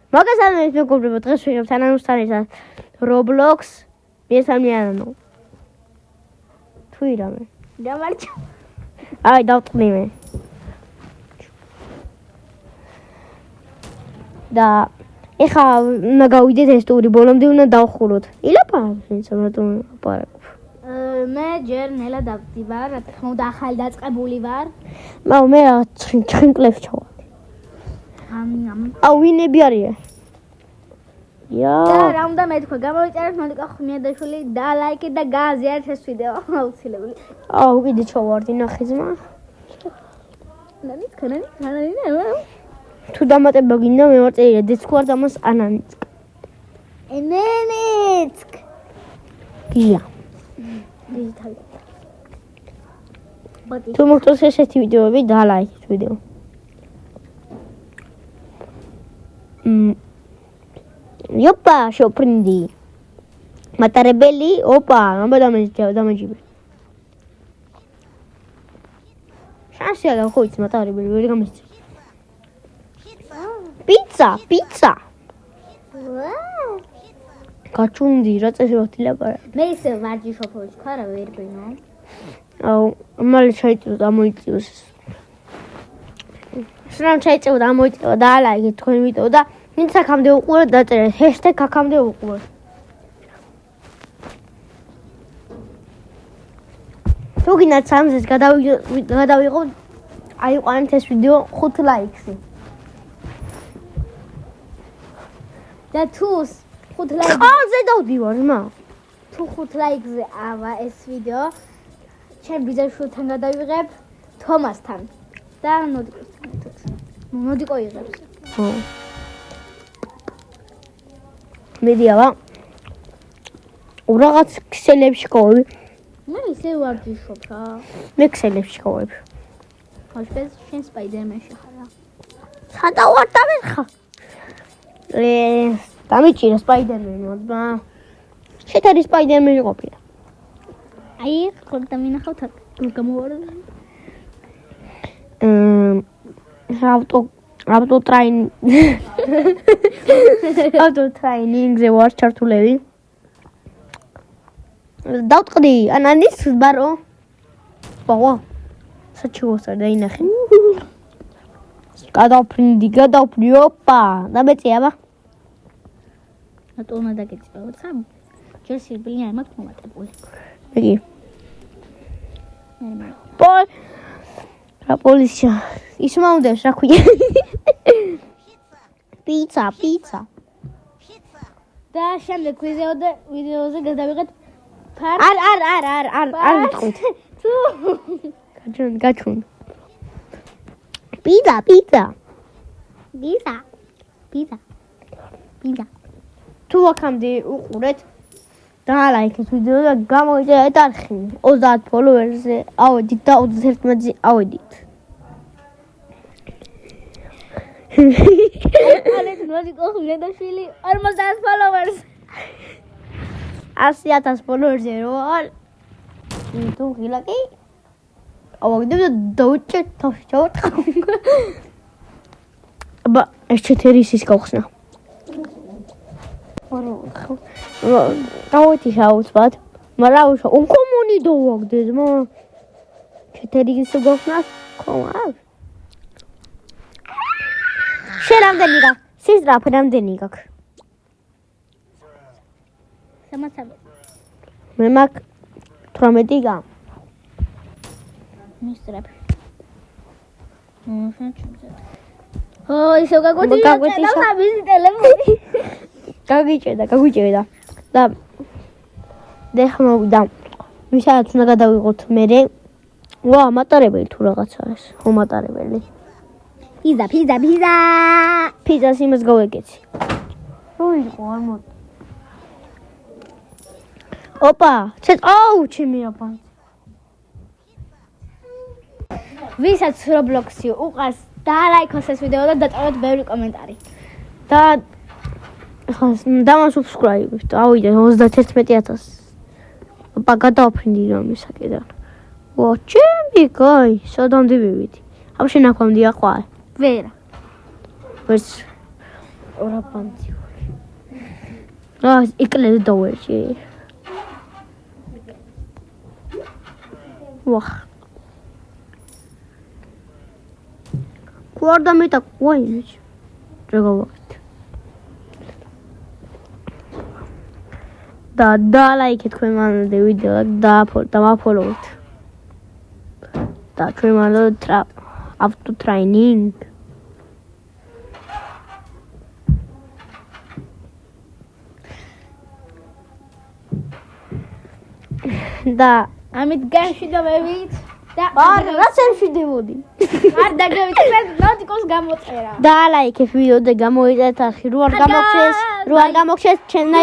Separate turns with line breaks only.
მოგესალმებით მეგობრებო, დღეს ვიღებთ ანანუსთან ერთად Roblox მესამეანო. თუ ირამე.
გამარჯო.
აი, დავწყდი მე. და ეხა უნდა გავიდეთ ეს ტური, ბოლომდე უნდა დავხუროთ. ილაპარაკეთ, რატომ ლაპარაკობ?
მე ჯერ ნელა დავდივარ, რა თქმა უნდა ახალი დაწყებული ვარ.
მე ჩხინკლებს ჩავარ. ვინები არიან?
და რა უნდა მეთქვა, გამოვიწერეთ მონიკა ხმიადაშვილი და ლაიქი და გააზიარეთ ეს ვიდეო აუცილებელი.
კიდე ჩავარდი ნახე ძმა. თუ დამატება გინდა მე ვარწერია დეცქვარ დამას ანანიცკ.
ენენიცკ.
გია.
დიჯიტალი.
თუ მოგწონს ესეთი ვიდეოები და ლაიქეთ ვიდეო. Iopa, sorprendi. Matare belli, opa, non vedo damaggi. Chance da coach matare belli, vedi come si. Pizza. Kaçundi, რატო შევთილაპარა.
მე ისე ვარჯი შოფოვის ხარ, რა ვერ ვინო.
მალე ჩაიწევ და მოიწევს. სრამ ჩაიწევ და მოიწევ და ლაიქეთ თქვენ ვიდეო და ვინც აქამდე უყურეთ დაწერეთ #აქამდე უყურეთ. თუ გინდათ სამზეს გადავიღოთ, აიყვანეთ ეს ვიდეო 5 ლაიქსი.
და თუ 5 ლაიქს
ყალზე დავდივარ, მა.
თუ 5 ლაიქზე ავა ეს ვიდეო, ჩემ ბიძაშვილთან გადავიღებ თომასთან და ნოდიკო იღებს.
ხო. მედიავა. რაღაც ქსელებში ყოვი.
მე ისე ვარჯიშობ რა.
მე ქსელებში ყოვებ.
ხოშბეს შენ სპაიდერმენში ხარ რა.
სადა ვარ დამეხა. დამიჭირა სპაიდერმენი მოძმა. შეთარი სპაიდერმენი ყოფილა.
აი, ხოდა მინახავთ გამოვარდა. ავტოტრაინინგზე ვარ ჩართულები. დავწყდი ანანის ბარო. ბავა. საჩუოს არ დაინახე. გადავფრინდი, ოპა. დამეწიაბა. რატო უნდა დაგეწიო ცა? ჯერ სირბილი არ მაქვს მომატებული.
მეგი.
მე.
რა პოლიცია. ის მომდევს რა ქვია. Pizza.
და შემდეგ ვიდეოზე გადავიღეთ
არ მიტყვით. გაჩვენ. Pizza. თუ აქამდე უყურეთ და ლაიქეთ ვიდეო და გამოვიწერეთ არხი 30 ფოლოვერზე ავედით და 31-ზე ავედით.
ალეთ ნოდიკო ხმიადაშვილი 50 ფოლოვერს.
100,000 ფოლოვერზე რო თუ ღილაკი ავაგდებ და დავჭერ თავში ჩავარტყავ. აბა ეს 4 ის გავხსნა. დავეთი შაუცბად. მაგრამ უკომონი დავაგდე მა. 4 ის გავხსნა ხომა. შენ რამდენი გაქვს? სიზრაფ რამდენი გაქვს?
300.
მე მაქვს 18 გაქვს.
მისტრაფ. ისე გაგვიჭირდა მისი ტელეფონი.
გაგვიჭირდა. და დეხმოვიდა. ვისაც უნდა გადავიღოთ მერე. მატარებელი თუ რაღაცა ეს. მატარებელი.
Pizza.
Pizza-ს იმას გავეკეცი. რო იყო არ მოდ. ოპა, ჩემი აბა. ვისაც Roblox-ი უყარს, დაალაიქოს ეს ვიდეო და დაწევოთ ბევრი კომენტარი. და დამასუბსკრაიბებთ. ავიდე 31,000. ოპა, გადავფრინდი რომ ისაკედან. ჩემი კაი, სადამდე მივიდი. აბა შენ აქვამდე აყვარ.
ვერა.
ვერც ორაბანციური. იკლები დავერში. ვახ. Guarda metà qua invece. Gioco volta. Da like თქვენ მანამდე ვიდეო და follow. Da თქვენ მანამდე auto training. Da
ამით განშვიდობებით და
არა რაც ემშვიდებოდი.
არ დაგავიწყდეთ ნოტიკოს გამოწერა.
და ლაიქეთ ვიდეო და გამოიწერეთ არხი. რო არ გამოგჩეს, ჩემ